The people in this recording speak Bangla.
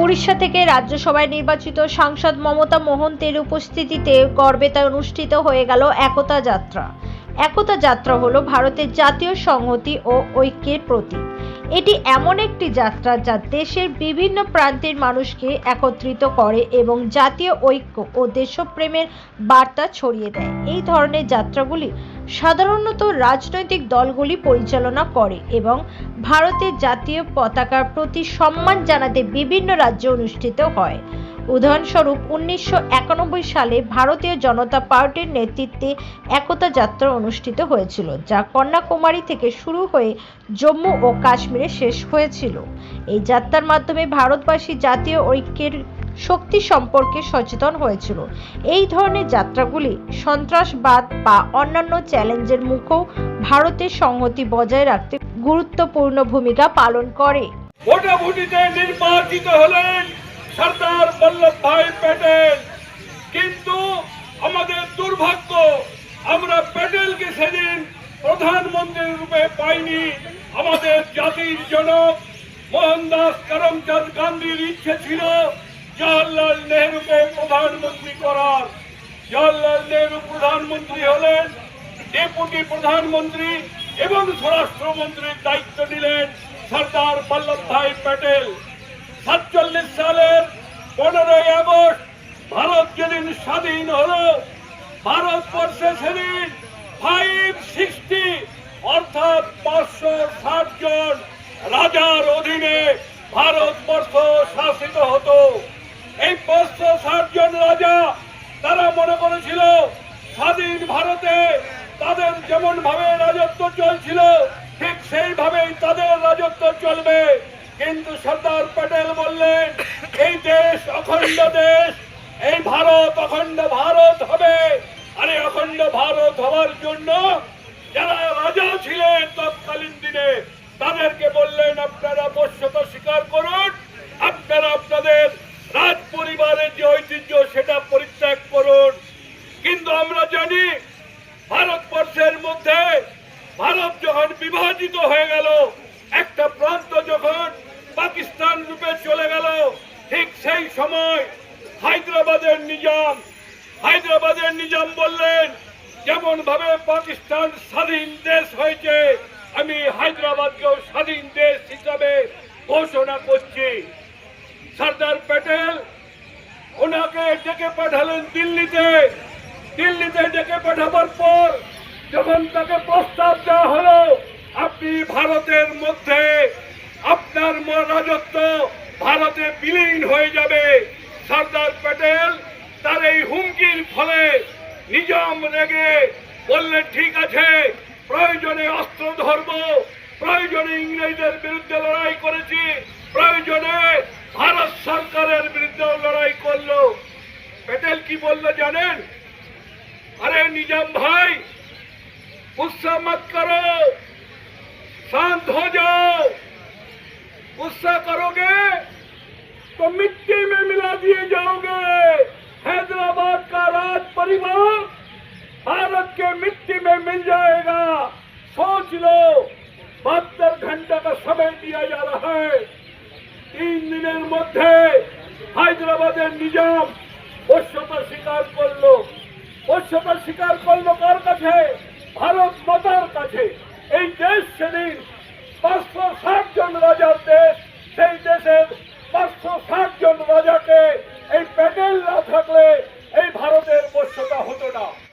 উড়িষ্যা থেকে রাজ্যসভায় নির্বাচিত সাংসদ মমতা মোহন্তের উপস্থিতিতে গর্বে অনুষ্ঠিত হয়ে গেল একতা যাত্রা। একতা যাত্রা হলো ভারতের জাতীয় সংহতি ও ঐক্যের প্রতীক। এটি এমন একটি যাত্রা যা দেশের বিভিন্ন প্রান্তের মানুষকে একত্রিত করে এবং জাতীয় ঐক্য ও দেশপ্রেমের বার্তা ছড়িয়ে দেয়। এই ধরনের যাত্রাগুলি সাধারণত রাজনৈতিক দলগুলি পরিচালনা করে এবং ভারতের জাতীয় পতাকার প্রতি সম্মান জানাতে বিভিন্ন রাজ্যে অনুষ্ঠিত হয়। উদাহরণস্বরূপ 1991 সালে ভারতীয় জনতা পার্টির নেতৃত্বে একতা যাত্রা অনুষ্ঠিত হয়েছিল, যা কন্যাকুমারী থেকে শুরু হয়ে জম্মু ও কাশ্মীরে শেষ হয়েছিল। এই যাত্রার মাধ্যমে ভারতবাসী জাতীয় ঐক্যের শক্তি সম্পর্কে সচেতন হয়েছিল। এই ধরনের যাত্রাগুলি সন্ত্রাসবাদ বা অন্যান্য চ্যালেঞ্জের মুখেও ভারতের সংহতি বজায় রাখতে গুরুত্বপূর্ণ ভূমিকা পালন করে। ভোটাভুটিতে নির্বাচিত হলেন সরদার বল্লভভাই প্যাটেল, কিন্তু আমাদের দুর্ভাগ্য আমরা প্যাটেলকে সেদিন প্রধানমন্ত্রী রূপে পাইনি। আমাদের জাতির জনক মোহনদাস করমচাঁদ গান্ধীর ইচ্ছে ছিল জওহরলাল নেহরুকে প্রধানমন্ত্রী করার। জওহরলাল নেহরু প্রধানমন্ত্রী হলেন, ডেপুটি প্রধানমন্ত্রী এবং স্বরাষ্ট্রমন্ত্রীর দায়িত্ব নিলেন সরদার বল্লভভাই প্যাটেল। 47 সালের 15ই আগস্ট ভারত যেদিন স্বাধীন হলো, ভারতবর্ষে সেদিন 560 অর্থাৎ 560 জন রাজার অধীনে ভারতবর্ষ শাসিত হতো। এই 560 জন রাজা তারা মনে করেছিল স্বাধীন ভারতে তাদের যেমন ভাবে রাজত্ব চলছিল ঠিক সেইভাবেই তাদের রাজত্ব চলবে। কিন্তু সর্দার প্যাটেল বললেন এই দেশ অখণ্ড দেশ, এই ভারত অখণ্ড ভারত হবে। আর এই অখণ্ড ভারত হওয়ার জন্য যারা রাজা ছিলেন তৎকালীন দিনে তাদেরকে বললেন আপনারা বশ্যতা স্বীকার করুন, আপনারা আপনাদের রাজ পরিবারের যে ঐতিহ্য সেটা পরিত্যাগ করুন। কিন্তু আমরা জানি ভারতবর্ষের মধ্যে ভারত যখন বিভাজিত হয়ে গেল, একটা প্রান্ত যখন পাকিস্তান রূপে চলে গেল, ঠিক সেই সময় হায়দ্রাবাদের নিজাম বললেন যেমন ভাবে পাকিস্তান স্বাধীন দেশ হয়েছে আমি হায়দ্রাবাদকেও স্বাধীন দেশ হিসাবে ঘোষণা করছি। সর্দার প্যাটেল ওনাকে ডেকে পাঠালেন দিল্লিতে ডেকে পাঠাবার পর যখন তাকে প্রস্তাব দেওয়া হলো আপনি ভারতের মধ্যে আপনার রাজত্ব ভারতে বিলীন হয়ে যাবে, সর্দার প্যাটেল তার এই হুমকির ফলে নিজাম রেগে বললেন ঠিক আছে, প্রয়োজনে অস্ত্র ধরব, প্রয়োজনে ইংরেজদের বিরুদ্ধে লড়াই করেছি, প্রয়োজনে ভারত সরকারের বিরুদ্ধে লড়াই করলো। প্যাটেল কি বললো জানেন? अरे निजाम भाई गुस्सा मत करो, शांत हो जाओ। गुस्सा करोगे तो मिट्टी में मिला दिए जाओगे। हैदराबाद का राज परिवार भारत के मिट्टी में मिल जाएगा। सोच लो, 72 घंटा का समय दिया जा रहा है। 3 दिनेर मध्य হায়দ্রাবাদের নিজাম বশ্যতা স্বীকার করলো। বশ্যতা স্বীকার করলো কার কাছে? ভারত মাতার কাছে। এই দেশ সেদিন 560 জন রাজার দেশ, সেই দেশের 560 জন রাজাকে এই প্যাটেল না থাকলে এই ভারতের বশ্যতা হতো না।